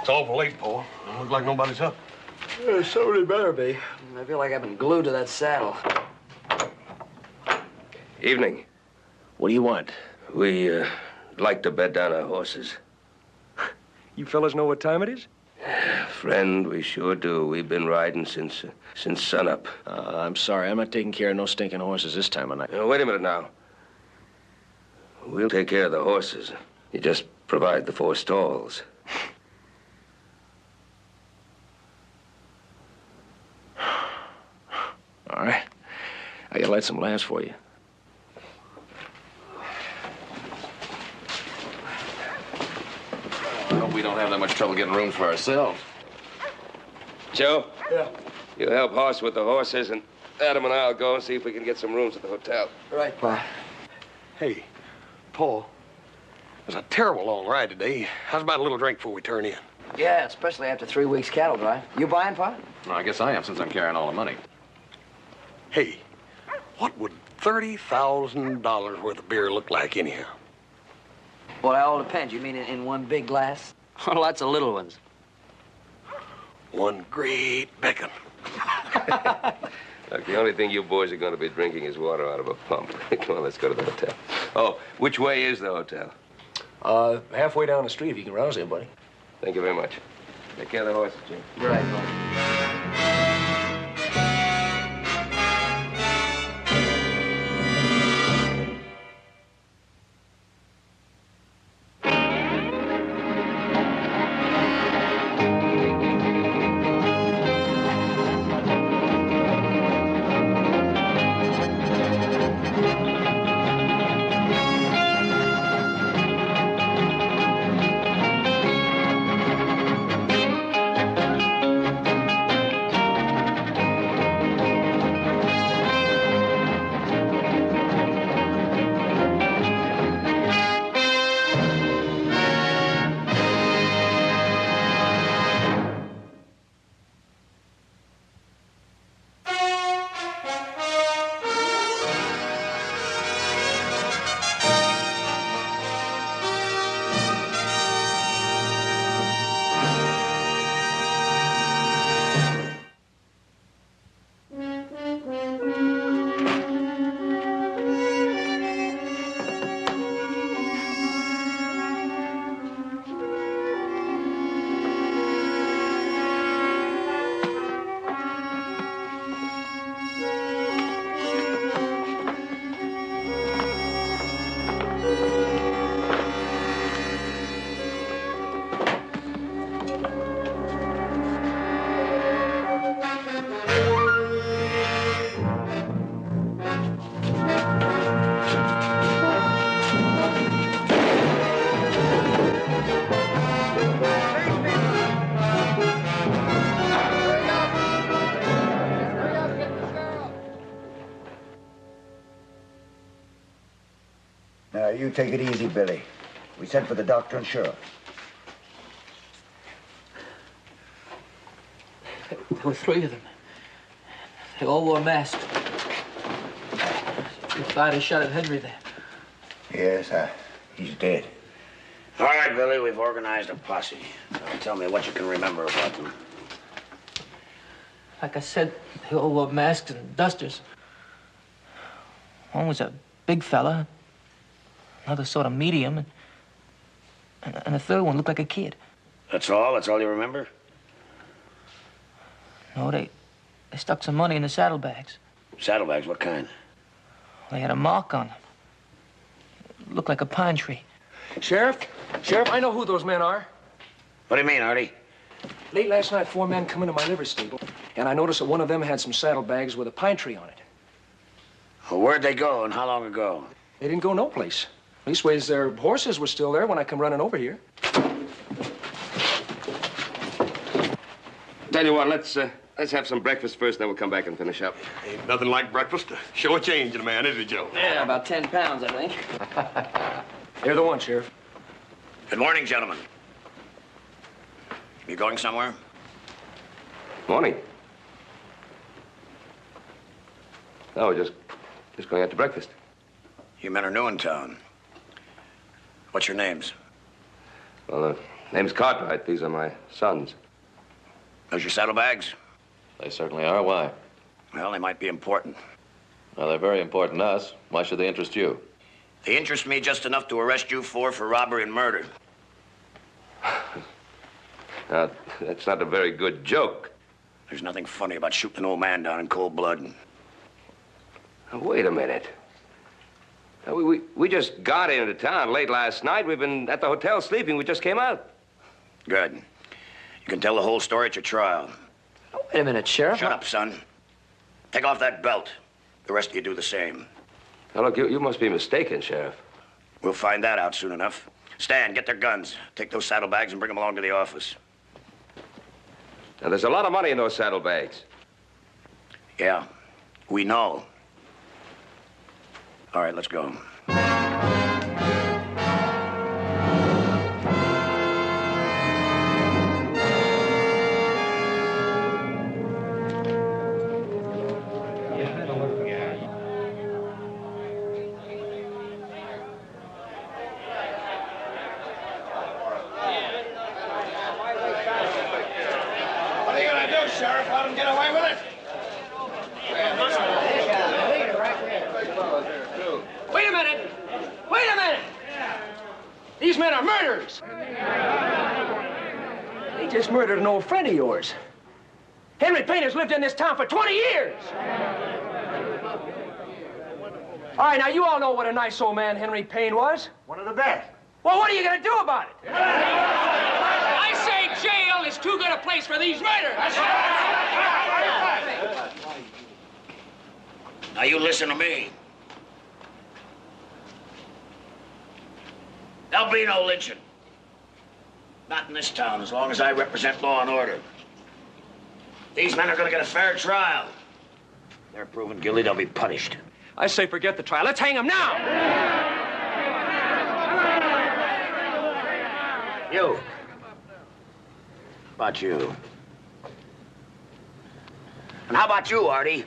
It's awful late, Paul. Don't look like nobody's up. Yeah, somebody better be. I feel like I've been glued to that saddle. Evening. What do you want? We like to bed down our horses. You fellas know what time it is? Friend, we sure do. We've been riding since sunup. I'm sorry. I'm not taking care of no stinking horses this time of night. Wait a minute now. We'll take care of the horses. You just provide the 4 stalls. All right. I gotta light some lamps for you. I hope we don't have that much trouble getting rooms for ourselves. Joe? Yeah. You help Hoss with the horses, and Adam and I'll go and see if we can get some rooms at the hotel. Right, Pa. Hey, Paul, it was a terrible long ride today. How's about a little drink before we turn in? Yeah, especially after 3 weeks cattle drive. You buying, Pa? Well, I guess I am, since I'm carrying all the money. Hey, what would $30,000 worth of beer look like anyhow? Well, that all depends. You mean in one big glass? Or lots of little ones? One great beckin'. Look, the only thing you boys are going to be drinking is water out of a pump. Come on, let's go to the hotel. Oh, which way is the hotel? Halfway down the street if you can rouse anybody. Thank you very much. Take care of the horses, Jim. Right, Pa. Now, you take it easy, Billy. We sent for the doctor and sheriff. There were 3 of them. They all wore masks. You fired a shot at Henry there. Yes, he's dead. All right, Billy, we've organized a posse. Now, tell me what you can remember about them. Like I said, they all wore masks and dusters. One was a big fella, another sort of medium, and the third one looked like a kid. That's all? That's all you remember? No, they stuck some money in the saddlebags. Saddlebags? What kind? They had a mark on them. It looked like a pine tree. Sheriff, I know who those men are. What do you mean, Artie? Late last night, 4 men come into my livery stable, and I noticed that one of them had some saddlebags with a pine tree on it. Well, where'd they go and how long ago? They didn't go no place. Leastways, their horses were still there when I come running over here. Tell you what, let's have some breakfast first, then we'll come back and finish up. Ain't nothing like breakfast to show a change in a man, is it, Joe? Yeah, about 10 pounds, I think. You're the one, Sheriff. Good morning, gentlemen. You going somewhere? Morning. No, we're just going out to breakfast. You men are new in town. What's your names? Well, Name's Cartwright. These are my sons. Those your saddlebags? They certainly are. Why? Well, they might be important. Well, they're very important to us. Why should they interest you? They interest me just enough to arrest you for robbery and murder. Now, that's not a very good joke. There's nothing funny about shooting an old man down in cold blood. Now, wait a minute. Now, we just got into town late last night. We've been at the hotel sleeping. We just came out. Good. You can tell the whole story at your trial. Oh, wait a minute, Sheriff. Shut up, son. Take off that belt. The rest of you do the same. Now, look, you must be mistaken, Sheriff. We'll find that out soon enough. Stan, get their guns. Take those saddlebags and bring them along to the office. Now, there's a lot of money in those saddlebags. Yeah, we know. All right, let's go. Sheriff, let him get away with it. Wait a minute! Wait a minute! These men are murderers! They just murdered an old friend of yours. Henry Payne has lived in this town for 20 years! All right, now you all know what a nice old man Henry Payne was. One of the best. Well, what are you gonna do about it? I say jail is too good a place for these murders! Now you listen to me. There'll be no lynching. Not in this town, as long as I represent law and order. These men are gonna get a fair trial. If they're proven guilty, they'll be punished. I say forget the trial. Let's hang him now! You. How about you? And how about you, Artie?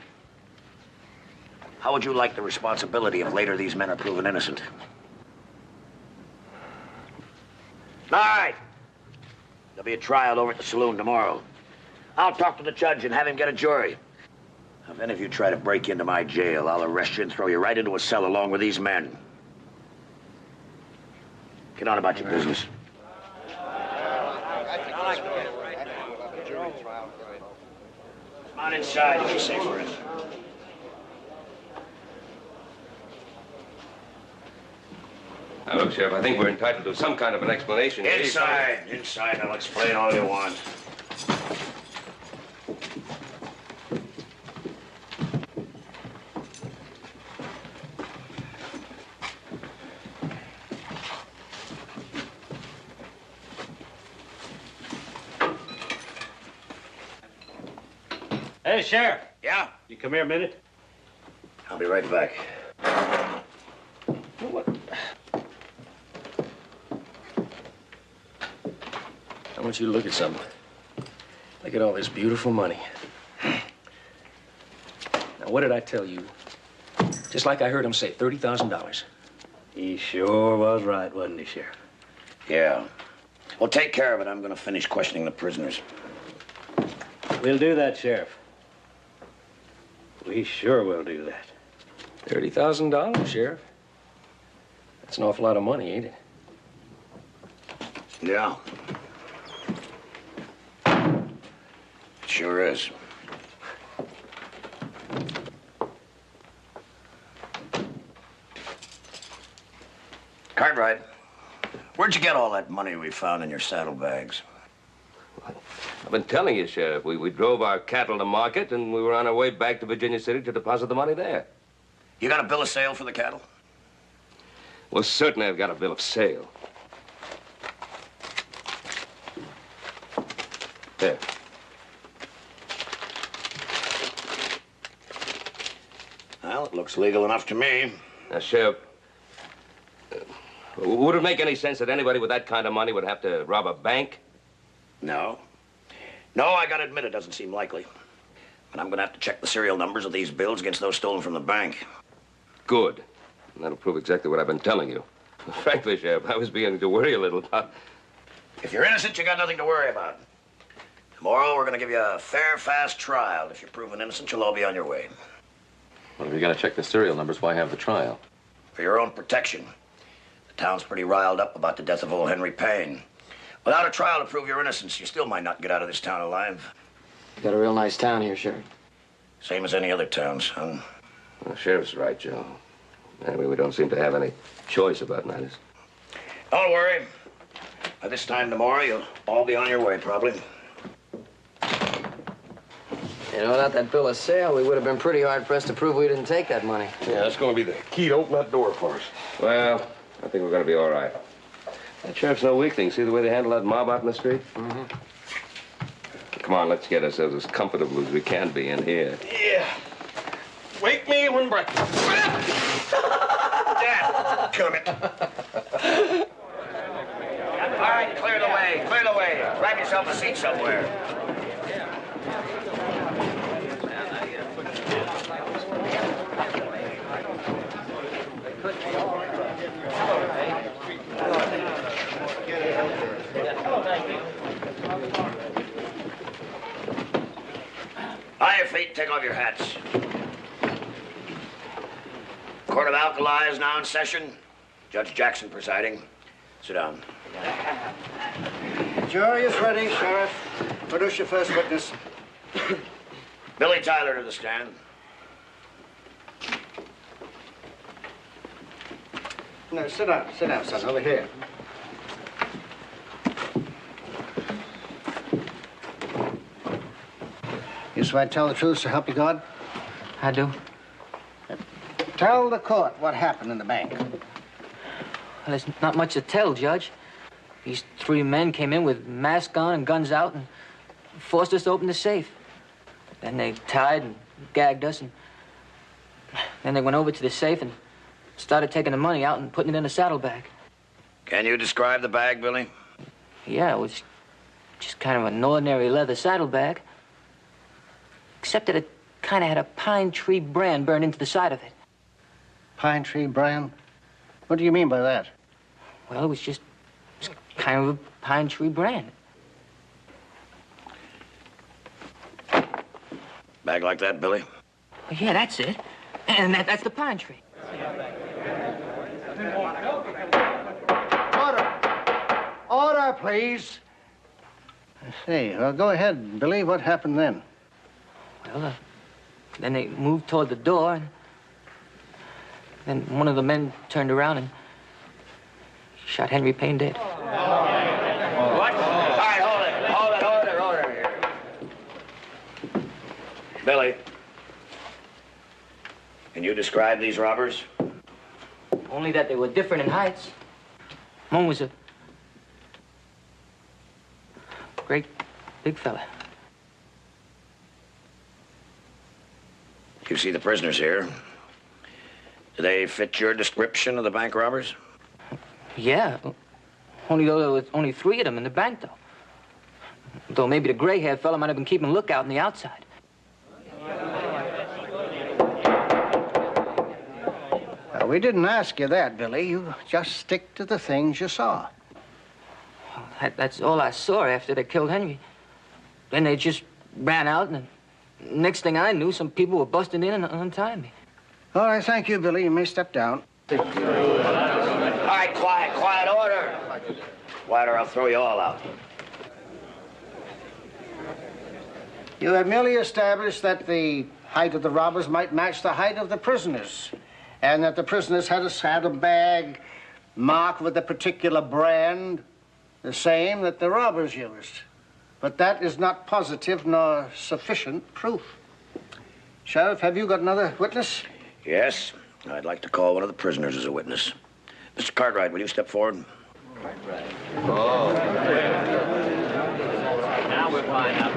How would you like the responsibility if later these men are proven innocent? All right. There'll be a trial over at the saloon tomorrow. I'll talk to the judge and have him get a jury. If any of you try to break into my jail, I'll arrest you and throw you right into a cell along with these men. Get on about your business. Come on inside if you're safe for it. Now, look, Sheriff, I think we're entitled to some kind of an explanation. Inside, inside. I'll explain all you want. Hey, Sheriff. Yeah? You come here a minute. I'll be right back. I want you to look at something. Look at all this beautiful money. Now, what did I tell you? Just like I heard him say, $30,000. He sure was right, wasn't he, Sheriff? Yeah. Well, take care of it. I'm gonna finish questioning the prisoners. We'll do that, Sheriff. We sure will do that. $30,000, Sheriff. That's an awful lot of money, ain't it? Yeah. It sure is. Cartwright, where'd you get all that money we found in your saddlebags? I've been telling you, Sheriff. We drove our cattle to market, and we were on our way back to Virginia City to deposit the money there. You got a bill of sale for the cattle? Well, certainly I've got a bill of sale. There. Well, it looks legal enough to me. Now, Sheriff, would it make any sense that anybody with that kind of money would have to rob a bank? No. No, I gotta admit, it doesn't seem likely. But I'm gonna have to check the serial numbers of these bills against those stolen from the bank. Good. And that'll prove exactly what I've been telling you. Frankly, Sheriff, I was beginning to worry a little about... If you're innocent, you got nothing to worry about. Tomorrow, we're going to give you a fair, fast trial. If you're proven innocent, you'll all be on your way. Well, if you're going to check the serial numbers, why have the trial? For your own protection. The town's pretty riled up about the death of old Henry Payne. Without a trial to prove your innocence, you still might not get out of this town alive. You got a real nice town here, Sheriff. Same as any other town, son. The sheriff's right, Joe. Anyway, we don't seem to have any choice about matters. Don't worry. By this time tomorrow, you'll all be on your way, probably. You know, without that bill of sale, we would have been pretty hard-pressed to prove we didn't take that money. Yeah, that's going to be the key to open that door for us. Well, I think we're going to be all right. That sheriff's no weakling. See the way they handle that mob out in the street? Mm-hmm. Come on, let's get ourselves as comfortable as we can be in here. Yeah. Wake me when breakfast. Dad, come it. All right, clear the way, clear the way. Grab yourself a seat somewhere. On your feet, take off your hats. Court of Alkali is now in session. Judge Jackson presiding. Sit down. Jury is ready, Sheriff. Produce your first witness. Billy Tyler to the stand. No, sit down, son, over here. You swear to tell the truth, so help you God? I do. Tell the court what happened in the bank. Well, there's not much to tell, Judge. These three men came in with masks on and guns out and forced us to open the safe. Then they tied and gagged us, and then they went over to the safe and started taking the money out and putting it in a saddlebag. Can you describe the bag, Billy? Yeah, it was just kind of an ordinary leather saddlebag, except that it kind of had a pine tree brand burned into the side of it. Pine tree brand? What do you mean by that? Well, it was just kind of a pine tree brand. Bag like that, Billy? Well, yeah, that's it. And that's the pine tree. Order! Order, please. I see. Well, go ahead, Billy. What happened then? Well, then they moved toward the door, and then one of the men turned around and shot Henry Payne dead. What? All right, order here. Billy, can you describe these robbers? Only that they were different in heights. One was a great big fella. You see the prisoners here. Do they fit your description of the bank robbers? Yeah, only though there was only three of them in the bank, though. Though maybe the gray-haired fella might have been keeping lookout on the outside. We didn't ask you that, Billy. You just stick to the things you saw. That's all I saw after they killed Henry. Then they just ran out, and the next thing I knew, some people were busting in and untying me. All right, thank you, Billy. You may step down. All right, quiet, order. Quiet or I'll throw you all out. You have merely established that the height of the robbers might match the height of the prisoners, and that the prisoners had a saddlebag marked with a particular brand, the same that the robbers used. But that is not positive nor sufficient proof. Sheriff, have you got another witness? Yes, I'd like to call one of the prisoners as a witness. Mr. Cartwright, will you step forward? Now we're flying out.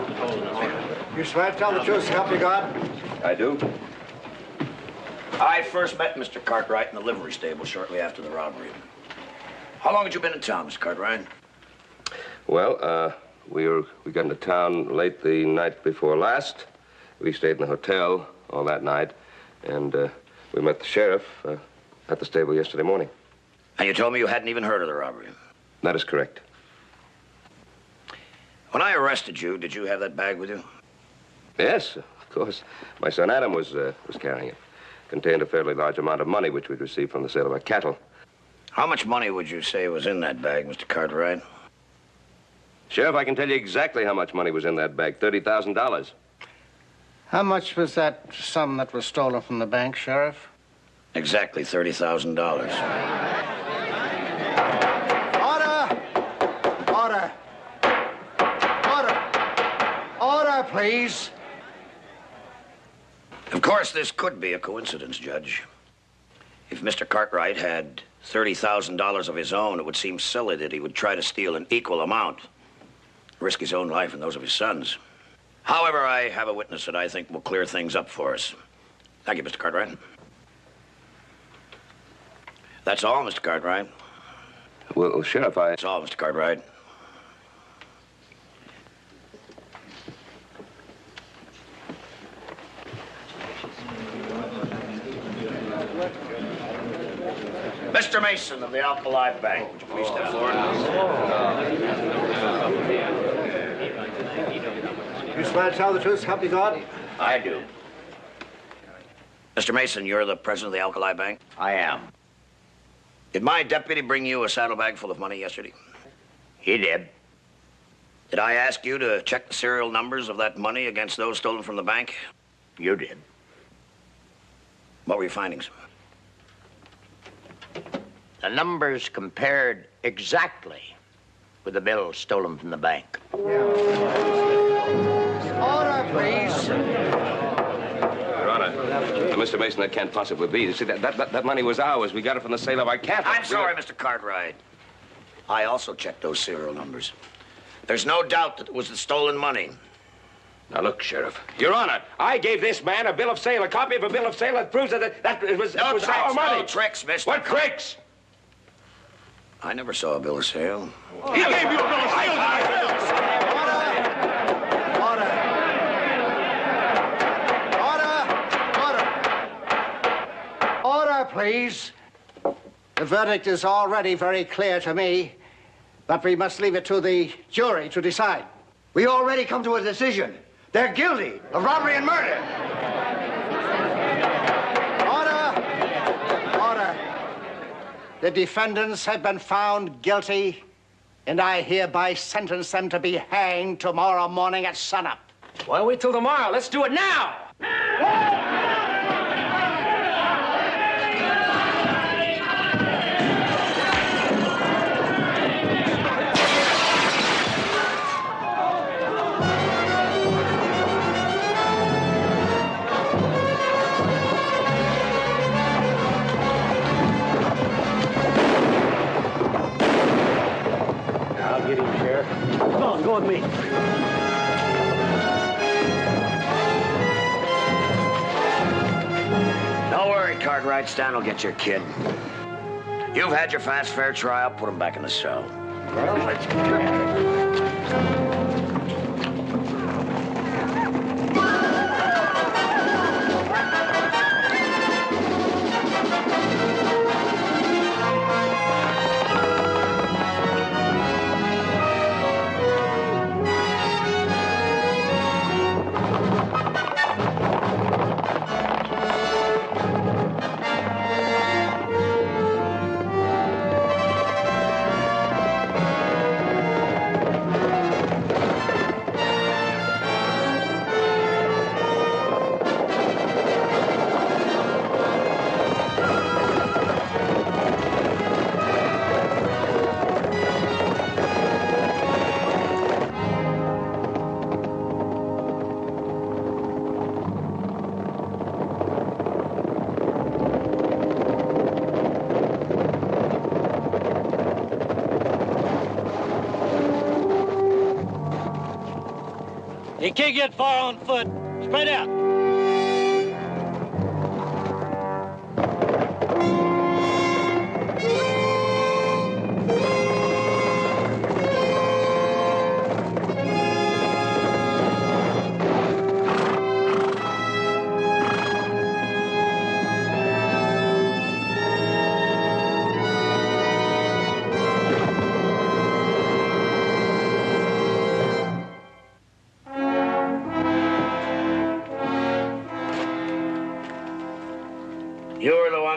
You swear to tell the truth, so help you God? I do. I first met Mr. Cartwright in the livery stable shortly after the robbery. How long had you been in town, Mr. Cartwright? Well, we got into town late the night before last. We stayed in the hotel all that night, and we met the sheriff at the stable yesterday morning. And you told me you hadn't even heard of the robbery. That is correct. When I arrested you, did you have that bag with you? Yes, of course. My son Adam was carrying it. Contained a fairly large amount of money, which we'd received from the sale of our cattle. How much money would you say was in that bag, Mr. Cartwright? Sheriff, I can tell you exactly how much money was in that bag. $30,000. How much was that sum that was stolen from the bank, Sheriff? Exactly $30,000. Order! Order! Order! Order, please! Of course, this could be a coincidence, Judge. If Mr. Cartwright had $30,000 of his own, it would seem silly that he would try to steal an equal amount, risk his own life and those of his sons. However, I have a witness that I think will clear things up for us. Thank you, Mr. Cartwright. That's all, Mr. Cartwright. Well, Sheriff, That's all, Mr. Cartwright. Mr. Mason of the Alkali Bank, would you please step forward? You swear to tell the truth, help you God? I do. Mr. Mason, you're the president of the Alkali Bank? I am. Did my deputy bring you a saddlebag full of money yesterday? He did. Did I ask you to check the serial numbers of that money against those stolen from the bank? You did. What were your findings? The numbers compared exactly with the bills stolen from the bank. Order, please. Your Honor, Mr. Mason, that can't possibly be. You see, that money was ours. We got it from the sale of our cattle. I'm sorry, Mr. Cartwright. I also checked those serial numbers. There's no doubt that it was the stolen money. Now, look, Sheriff. Your Honor, I gave this man a bill of sale, a copy of a bill of sale that proves that it was No tricks, our money. no tricks, mister. What tricks? I never saw a bill of sale. He gave you a bill of sale. Order, please. The verdict is already very clear to me, but we must leave it to the jury to decide. We already come to a decision. They're guilty of robbery and murder. Order. The defendants have been found guilty, and I hereby sentence them to be hanged tomorrow morning at sunup. Why wait till tomorrow? Let's do it now! I'll get him, Sheriff. Come on, go with me. Don't worry, Cartwright. Stan will get your kid. You've had your fast fair trial. Put him back in the cell. Well, let's get at it. You can't get far on foot. Spread out.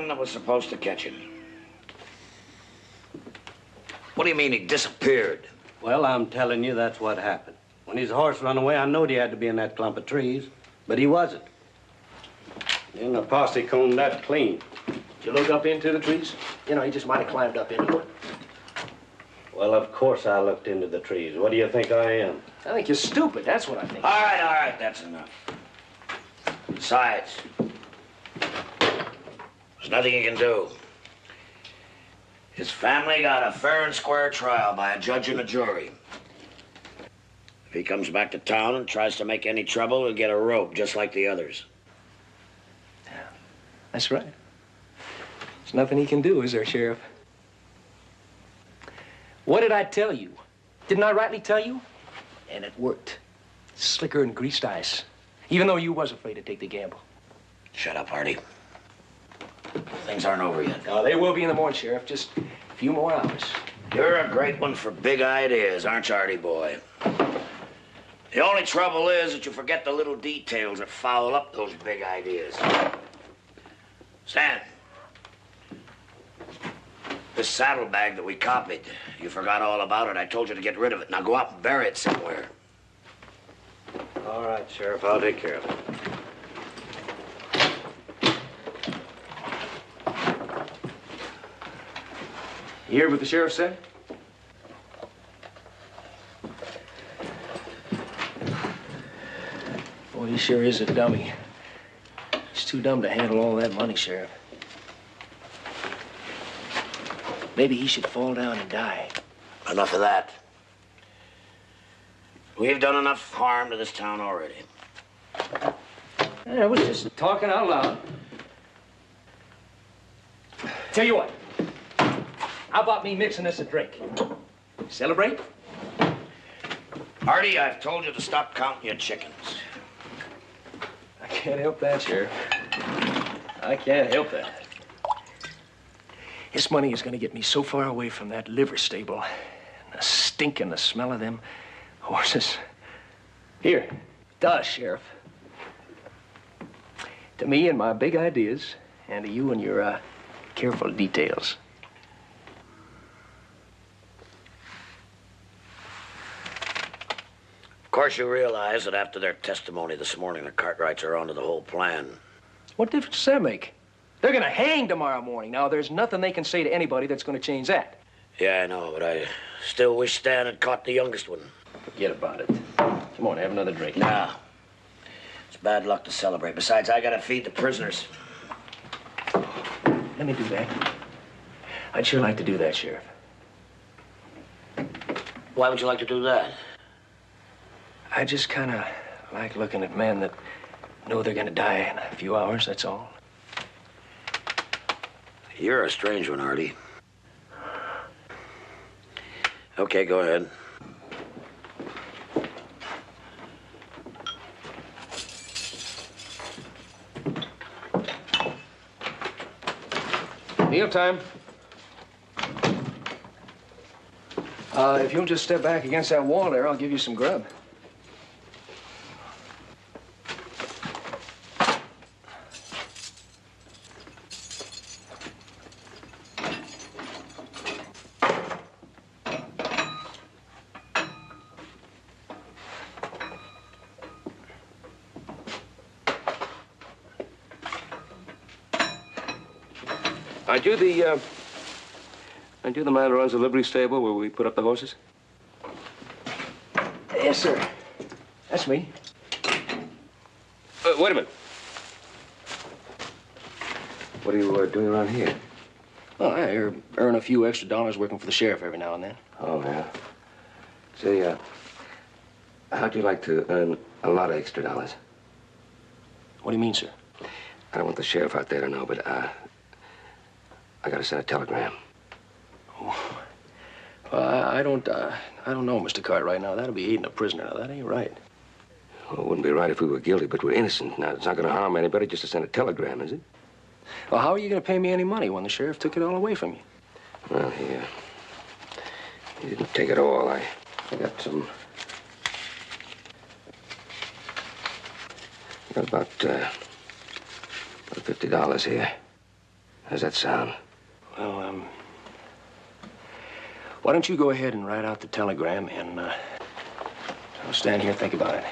one that was supposed to catch him. What do you mean he disappeared? Well, I'm telling you, that's what happened. When his horse run away, I knowed he had to be in that clump of trees, but he wasn't. Then the posse combed that clean. Did you look up into the trees? You know, he just might have climbed up into it. Well, of course I looked into the trees. What do you think I am? I think you're stupid. That's what I think. All right, that's enough. Besides, there's nothing you can do. His family got a fair and square trial by a judge and a jury. If he comes back to town and tries to make any trouble, he'll get a rope just like the others. That's right. There's nothing he can do, is there, Sheriff? What did I tell you? Didn't I rightly tell you? And it worked. Slicker than greased ice. Even though you was afraid to take the gamble. Shut up, Hardy. Things aren't over yet. No, they will be in the morning, Sheriff. Just a few more hours. You're a great one for big ideas, aren't you, Hardy boy? The only trouble is that you forget the little details that foul up those big ideas. Stan, this saddlebag that we copied, you forgot all about it. I told you to get rid of it. Now go out and bury it somewhere. All right, Sheriff, I'll take care of it. You hear what the sheriff said? Boy, he sure is a dummy. He's too dumb to handle all that money, Sheriff. Maybe he should fall down and die. Enough of that. We've done enough harm to this town already. I was just talking out loud. Tell you what. How about me mixing us a drink? Celebrate? Hardy, I've told you to stop counting your chickens. I can't help that, Sheriff. I can't help that. This money is going to get me so far away from that liver stable. And the stink and the smell of them horses. Here, it does, Sheriff. To me and my big ideas, and to you and your careful details. Of course, you realize that after their testimony this morning, the Cartwrights are onto the whole plan. What difference does that make? They're going to hang tomorrow morning. Now, there's nothing they can say to anybody that's going to change that. Yeah, I know, but I still wish Stan had caught the youngest one. Forget about it. Come on, have another drink. Nah. It's bad luck to celebrate. Besides, I gotta feed the prisoners. Let me do that. I'd sure like to do that, Sheriff. Why would you like to do that? I just kind of like looking at men that know they're going to die in a few hours, that's all. You're a strange one, Hardy. Okay, go ahead. Mealtime. If you'll just step back against that wall there, I'll give you some grub. Aren't you the man who runs the livery stable where we put up the horses? Yes, sir. That's me. Wait a minute. What are you doing around here? Oh, I earn a few extra dollars working for the sheriff every now and then. Oh, yeah. Say, how'd you like to earn a lot of extra dollars? What do you mean, sir? I don't want the sheriff out there to know, but, I gotta send a telegram. Oh. I don't know, Mr. Cartwright. Now, that'll be aiding a prisoner. Now, that ain't right. Well, it wouldn't be right if we were guilty, but we're innocent. Now, it's not gonna harm anybody just to send a telegram, is it? Well, how are you gonna pay me any money when the sheriff took it all away from you? Well, he didn't take it all. I got some... I got about $50 here. How's that sound? Well, why don't you go ahead and write out the telegram, and I'll stand here and think about it.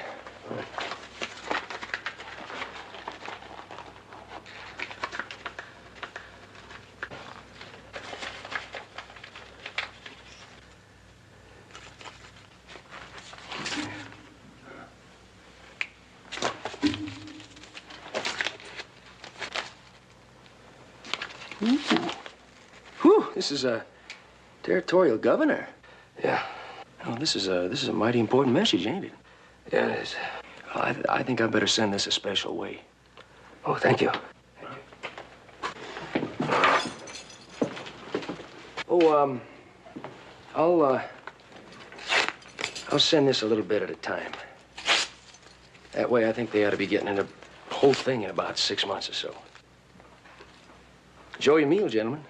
Whew, this is a territorial governor. Yeah. Oh, this is a mighty important message, ain't it? Yeah, it is. Well, I think I better send this a special way. Oh, thank you. Oh, I'll send this a little bit at a time. That way, I think they ought to be getting in the whole thing in about 6 months or so. Enjoy your meal, gentlemen.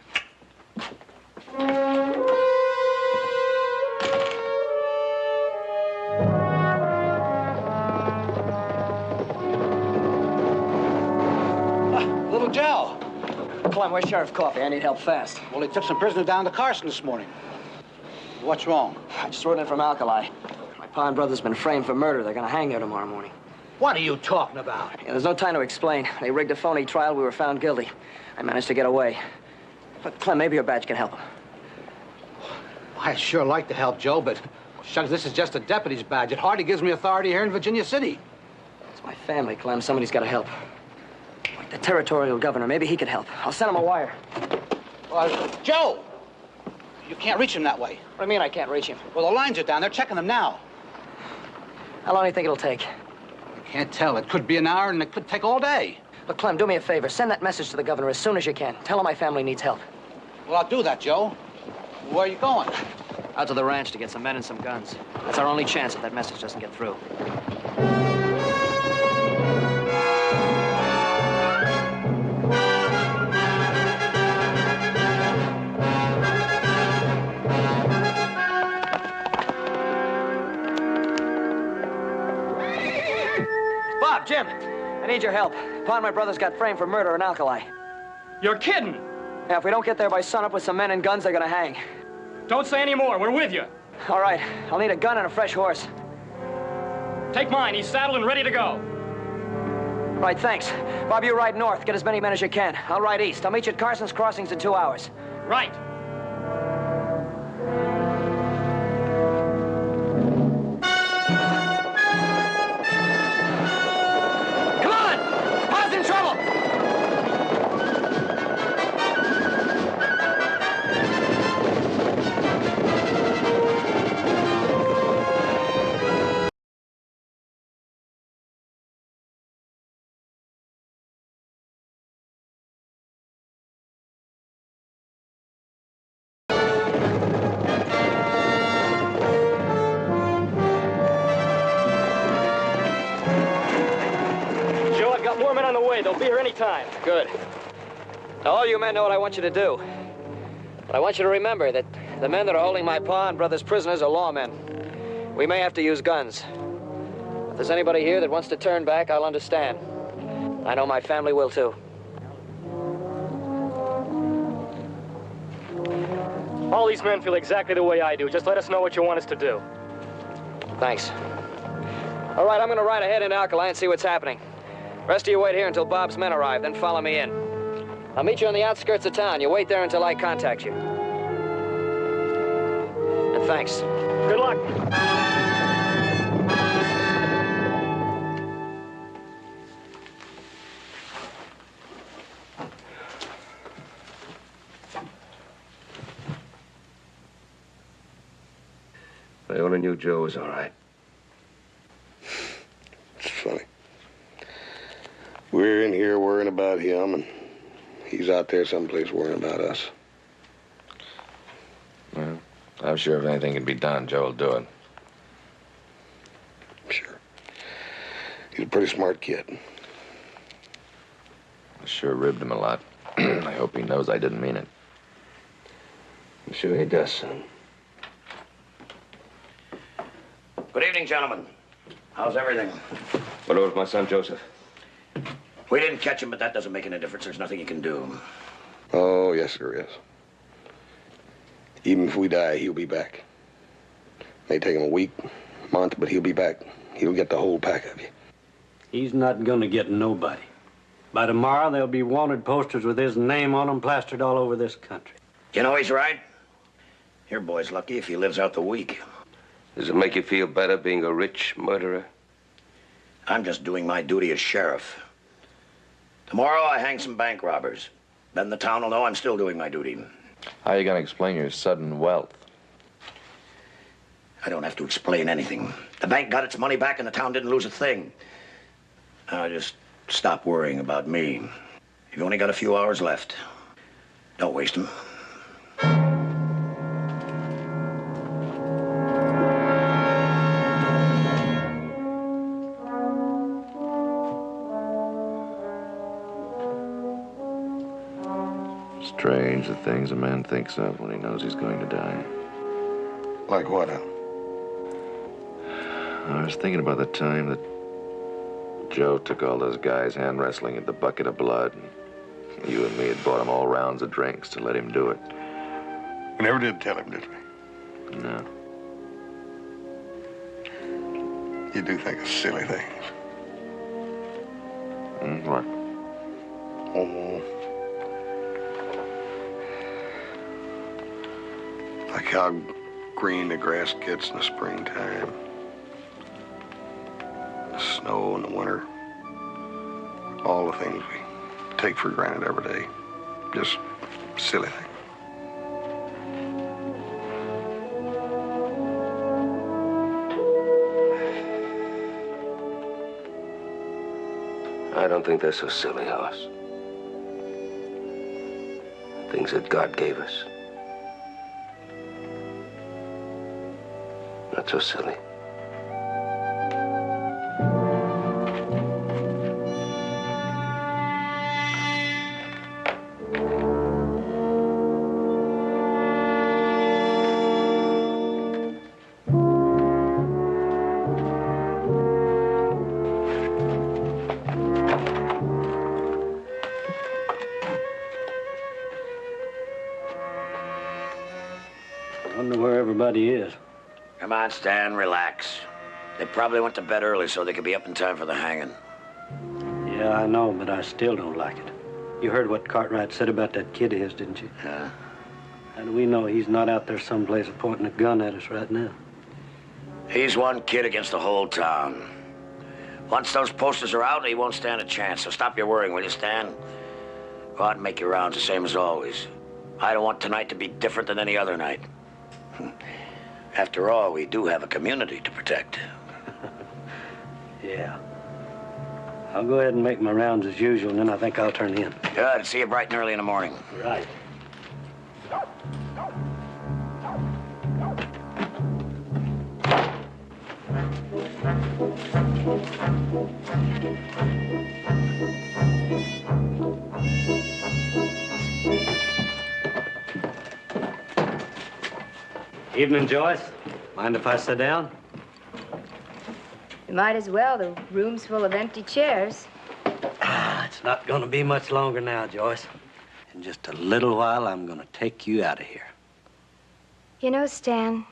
Little Joe. Clem, where's Sheriff Coffee? I need help fast. Well, he took some prisoners down to Carson this morning. What's wrong? I just rode in from Alkali. My pa and brother's been framed for murder. They're gonna hang there tomorrow morning. What are you talking about? Yeah, there's no time to explain. They rigged a phony trial. We were found guilty. I managed to get away. But, Clem, maybe your badge can help him. I'd sure like to help Joe, but shucks, this is just a deputy's badge. It hardly gives me authority here in Virginia City. It's my family, Clem. Somebody's got to help. Like the territorial governor. Maybe he could help. I'll send him a wire. Joe! You can't reach him that way. What do you mean I can't reach him? Well, the lines are down. They're checking them now. How long do you think it'll take? Can't tell. It could be an hour, and it could take all day. Look, Clem, do me a favor. Send that message to the governor as soon as you can. Tell him my family needs help. Well, I'll do that, Joe. Where are you going? Out to the ranch to get some men and some guns. That's our only chance if that message doesn't get through. Bob, Jim, I need your help. Pa and my brothers got framed for murder in Alkali. You're kidding. Yeah, if we don't get there by sunup with some men and guns, they're gonna hang. Don't say any more. We're with you. All right. I'll need a gun and a fresh horse. Take mine. He's saddled and ready to go. Right, thanks. Bob, you ride north. Get as many men as you can. I'll ride east. I'll meet you at Carson's Crossings in 2 hours. Right. Come on! Pa's in trouble! Joe, I've got more men on the way. They'll be here any time. Good. Now, all you men know what I want you to do. But I want you to remember that the men that are holding my pa and brothers prisoners are lawmen. We may have to use guns. If there's anybody here that wants to turn back, I'll understand. I know my family will, too. All these men feel exactly the way I do. Just let us know what you want us to do. Thanks. All right, I'm going to ride ahead into Alkali and see what's happening. Rest of you wait here until Bob's men arrive, then follow me in. I'll meet you on the outskirts of town. You wait there until I contact you. And thanks. Good luck. I only knew Joe was all right. It's funny. We're in here worrying about him, and he's out there someplace worrying about us. Well, I'm sure if anything can be done, Joe will do it. Sure. He's a pretty smart kid. I sure ribbed him a lot. I hope he knows I didn't mean it. I'm sure he does, son. Good evening, gentlemen. How's everything? What about my son, Joseph? We didn't catch him, but that doesn't make any difference. There's nothing you can do. Oh, yes, there is. Even if we die, he'll be back. May take him a week, month, but he'll be back. He'll get the whole pack of you. He's not gonna get nobody. By tomorrow, there'll be wanted posters with his name on them plastered all over this country. You know he's right. Your boy's lucky if he lives out the week. Does it make you feel better being a rich murderer? I'm just doing my duty as sheriff. Tomorrow I hang some bank robbers. Then the town will know I'm still doing my duty. How are you going to explain your sudden wealth? I don't have to explain anything. The bank got its money back and the town didn't lose a thing. Now just stop worrying about me. You've only got a few hours left. Don't waste them. Strange the things a man thinks of when he knows he's going to die. Like what? I was thinking about the time that Joe took all those guys hand wrestling at the Bucket of Blood. And you and me had bought him all rounds of drinks to let him do it. We never did tell him, did we? No. You do think of silly things. What? Oh. Like how green the grass gets in the springtime. The snow in the winter. All the things we take for granted every day. Just silly things. I don't think they're so silly, Hoss. Things that God gave us. Not so silly. Wonder where everybody is. Come on, Stan, relax. They probably went to bed early so they could be up in time for the hanging. Yeah, I know, but I still don't like it. You heard what Cartwright said about that kid of his, didn't you? Yeah. How do we know he's not out there someplace pointing a gun at us right now? He's one kid against the whole town. Once those posters are out, he won't stand a chance. So stop your worrying, will you, Stan? Go out and make your rounds the same as always. I don't want tonight to be different than any other night. After all, we do have a community to protect. Yeah. I'll go ahead and make my rounds as usual, and then I think I'll turn in. Good. See you bright and early in the morning. Right. Evening, Joyce. Mind if I sit down? You might as well. The room's full of empty chairs. It's not gonna be much longer now, Joyce. In just a little while, I'm gonna take you out of here. You know, Stan,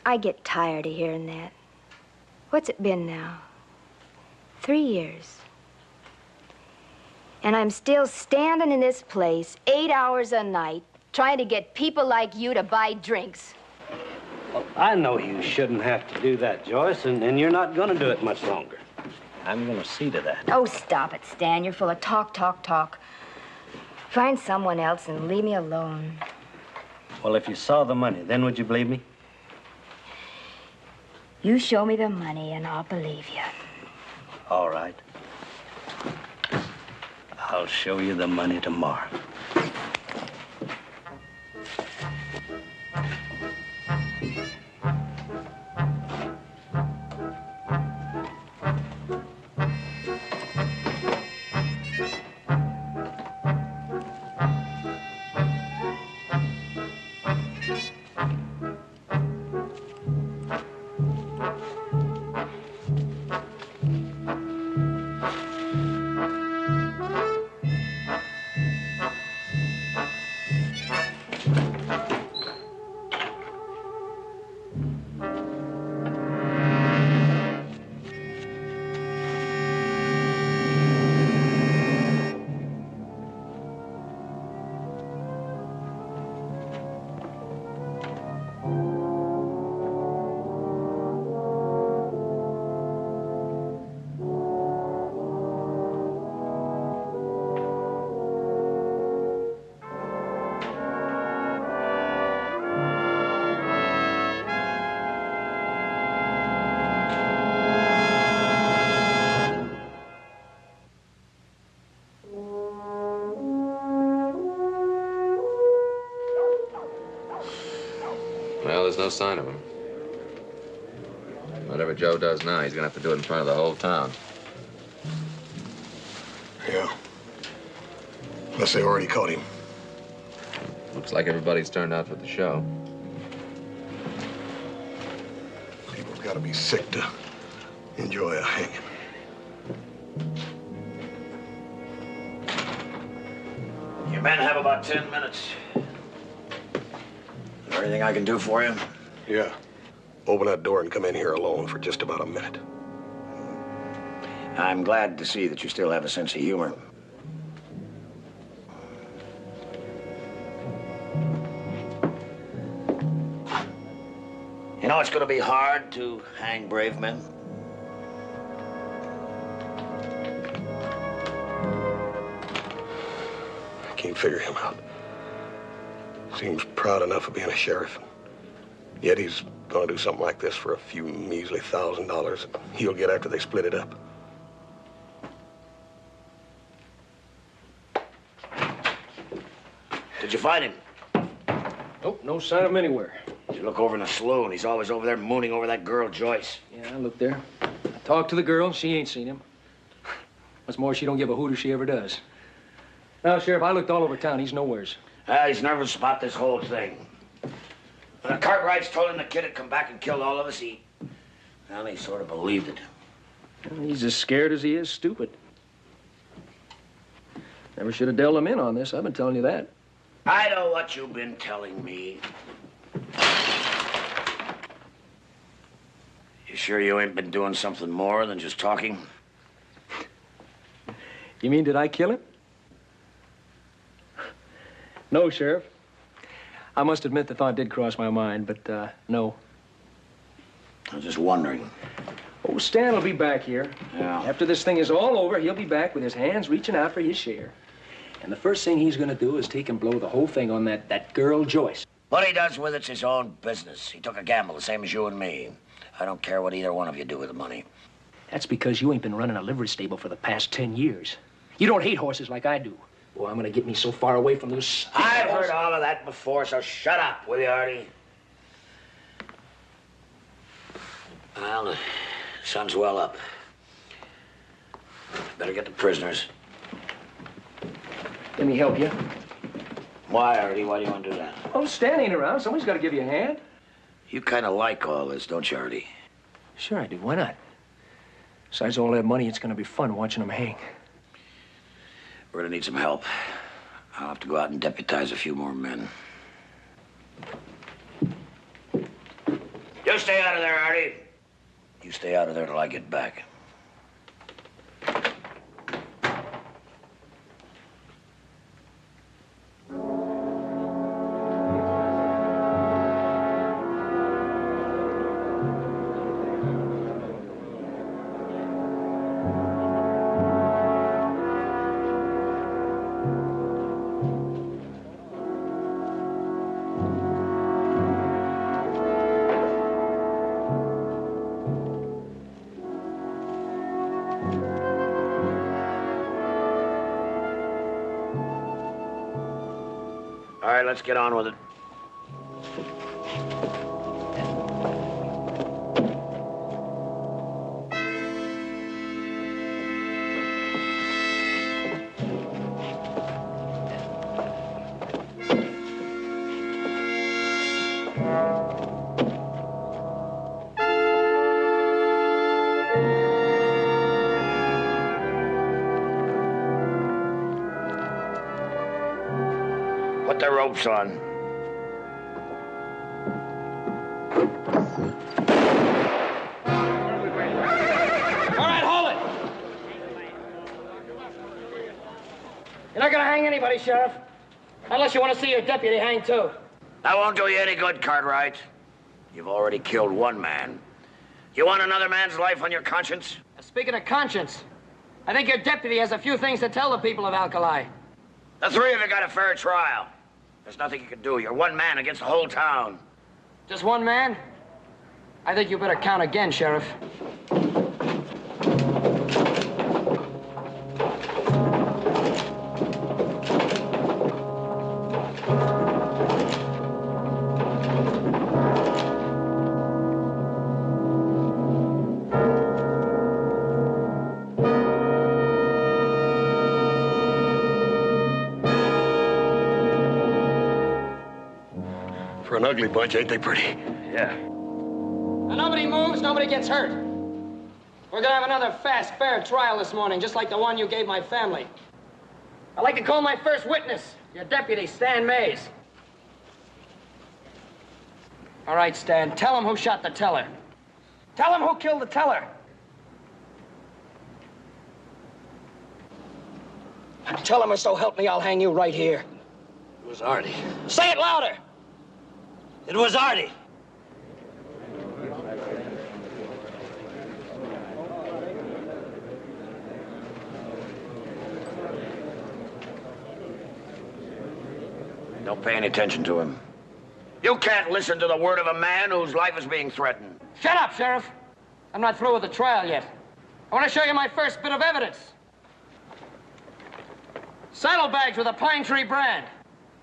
I get tired of hearing that. What's it been now? 3 years. And I'm still standing in this place 8 hours a night trying to get people like you to buy drinks. Well, I know you shouldn't have to do that, Joyce, and you're not gonna do it much longer. I'm gonna see to that. Oh, stop it, Stan. You're full of talk, talk, talk. Find someone else and leave me alone. Well, if you saw the money, then would you believe me? You show me the money and I'll believe you. All right. I'll show you the money tomorrow. there's no sign of him. Whatever Joe does now, he's gonna have to do it in front of the whole town. Yeah. Unless they already caught him. Looks like everybody's turned out for the show. People's gotta be sick to enjoy a hanging. You men have about 10 minutes. Is there anything I can do for you? Yeah. Open that door and come in here alone for just about a minute. I'm glad to see that you still have a sense of humor. You know, it's going to be hard to hang brave men. I can't figure him out. Seems proud enough of being a sheriff. Yet he's gonna do something like this for a few measly $1,000 that he'll get after they split it up. Did you find him? Nope, no sign of him anywhere. Did you look over in the saloon? He's always over there mooning over that girl, Joyce. Yeah, I looked there. I talked to the girl. She ain't seen him. What's more, she don't give a hoot if she ever does. Now, Sheriff, I looked all over town. He's nowheres. He's nervous about this whole thing. When the Cartwrights told him the kid had come back and killed all of us, he sort of believed it. He's as scared as he is stupid. Never should have dealt him in on this. I've been telling you that. I know what you've been telling me. You sure you ain't been doing something more than just talking? You mean, did I kill him? No, Sheriff. I must admit the thought did cross my mind, but, no. I was just wondering. Oh, Stan will be back here. Yeah. After this thing is all over, he'll be back with his hands reaching out for his share. And the first thing he's gonna do is take and blow the whole thing on that girl, Joyce. What he does with it's his own business. He took a gamble, the same as you and me. I don't care what either one of you do with the money. That's because you ain't been running a livery stable for the past 10 years. You don't hate horses like I do. Boy, I'm gonna get me so far away from those... I've heard all of that before, so shut up, will you, Artie? Well, the sun's well up. Better get the prisoners. Let me help you. Why, Artie? Why do you want to do that? Oh, Stan ain't around. Somebody's got to give you a hand. You kind of like all this, don't you, Artie? Sure I do. Why not? Besides all that money, it's going to be fun watching them hang. We're going to need some help. I'll have to go out and deputize a few more men. You stay out of there, Artie. You stay out of there till I get back. All right, let's get on with it. Put the ropes on. All right, hold it. You're not gonna hang anybody, Sheriff. Unless you want to see your deputy hang, too. That won't do you any good, Cartwright. You've already killed one man. You want another man's life on your conscience? Speaking of conscience, I think your deputy has a few things to tell the people of Alkali. The three of you got a fair trial. There's nothing you can do. You're one man against the whole town. Just one man? I think you better count again, Sheriff. For an ugly bunch, ain't they pretty? Yeah. Now, nobody moves, nobody gets hurt. We're gonna have another fast, fair trial this morning, just like the one you gave my family. I'd like to call my first witness, your deputy, Stan Mays. All right, Stan, tell him who shot the teller. Tell him who killed the teller. Tell him, or so help me, I'll hang you right here. It was Artie. Say it louder. It was Artie. Don't pay any attention to him. You can't listen to the word of a man whose life is being threatened. Shut up, Sheriff. I'm not through with the trial yet. I want to show you my first bit of evidence. Saddlebags with a pine tree brand.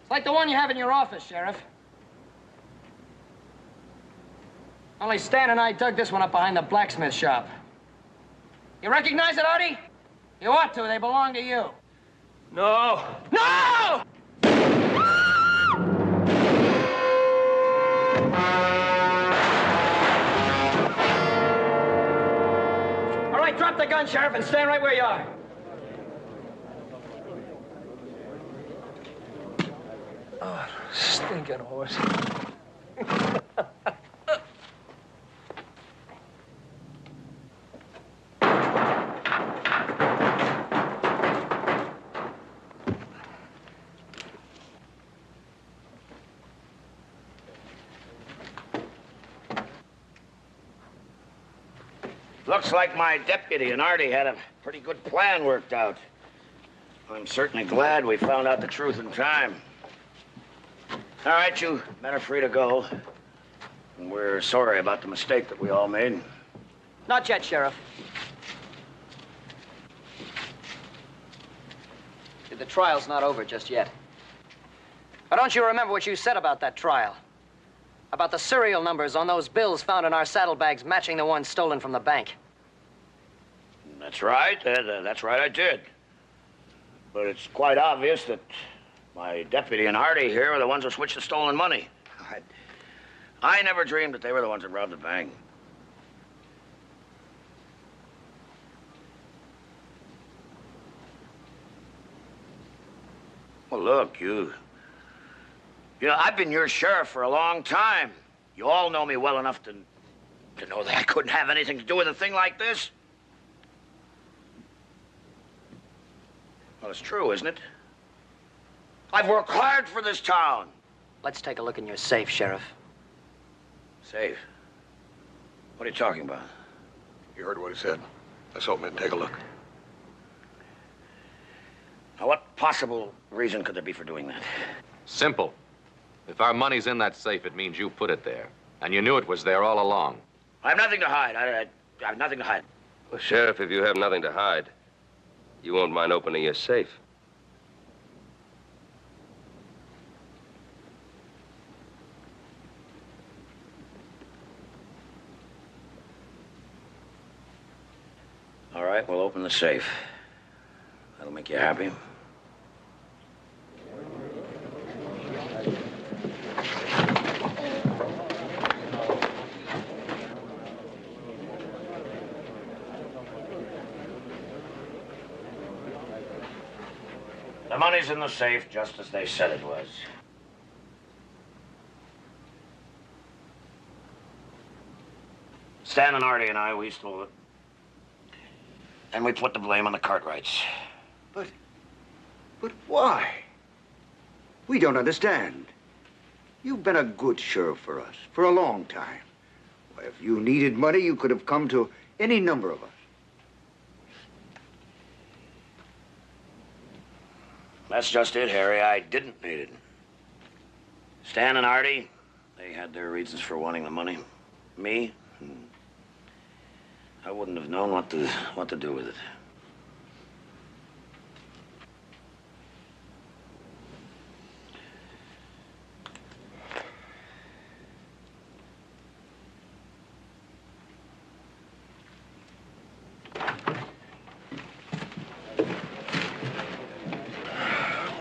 It's like the one you have in your office, Sheriff. Only Stan and I dug this one up behind the blacksmith shop. You recognize it, Artie? You ought to. They belong to you. No. No! All right, drop the gun, Sheriff, and stand right where you are. Oh, stinking horse. Looks like my deputy and Artie had a pretty good plan worked out. I'm certainly glad we found out the truth in time. All right, you men are free to go. We're sorry about the mistake that we all made. Not yet, Sheriff. The trial's not over just yet. But don't you remember what you said about that trial? About the serial numbers on those bills found in our saddlebags matching the ones stolen from the bank. That's right. That's right, I did. But it's quite obvious that my deputy and Artie here are the ones who switched the stolen money. I never dreamed that they were the ones that robbed the bank. Well, look, you know, I've been your sheriff for a long time. You all know me well enough to know that I couldn't have anything to do with a thing like this. Well, it's true, isn't it? I've worked hard for this town. Let's take a look in your safe, Sheriff. Safe? What are you talking about? You heard what he said. Let's open it and take a look. Now, what possible reason could there be for doing that? Simple. If our money's in that safe, it means you put it there. And you knew it was there all along. I have nothing to hide. I have nothing to hide. Well, Sheriff, if you have nothing to hide, you won't mind opening your safe. All right, we'll open the safe. That'll make you happy. The money's in the safe, just as they said it was. Stan and Artie and I, we stole it. And we put the blame on the Cartwrights. But why? We don't understand. You've been a good sheriff for us for a long time. Why, if you needed money, you could have come to any number of us. That's just it, Harry. I didn't need it. Stan and Artie, they had their reasons for wanting the money. Me, I wouldn't have known what to do with it.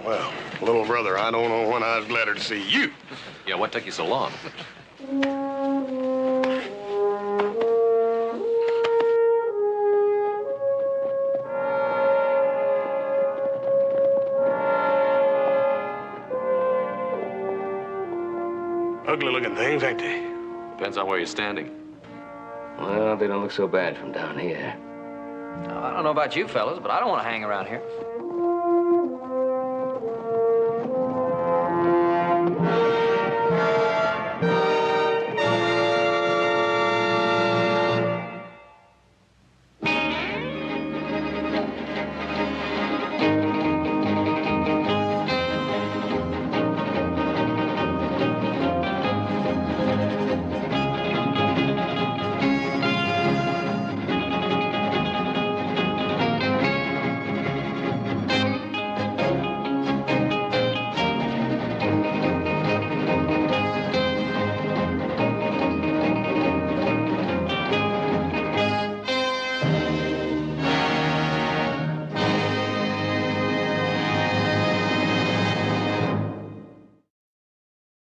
Well, Little brother, I don't know when I was gladder to see you. Yeah, what took you so long? Ugly-looking things, ain't they? Depends on where you're standing. Well, they don't look so bad from down here. I don't know about you fellas, but I don't want to hang around here.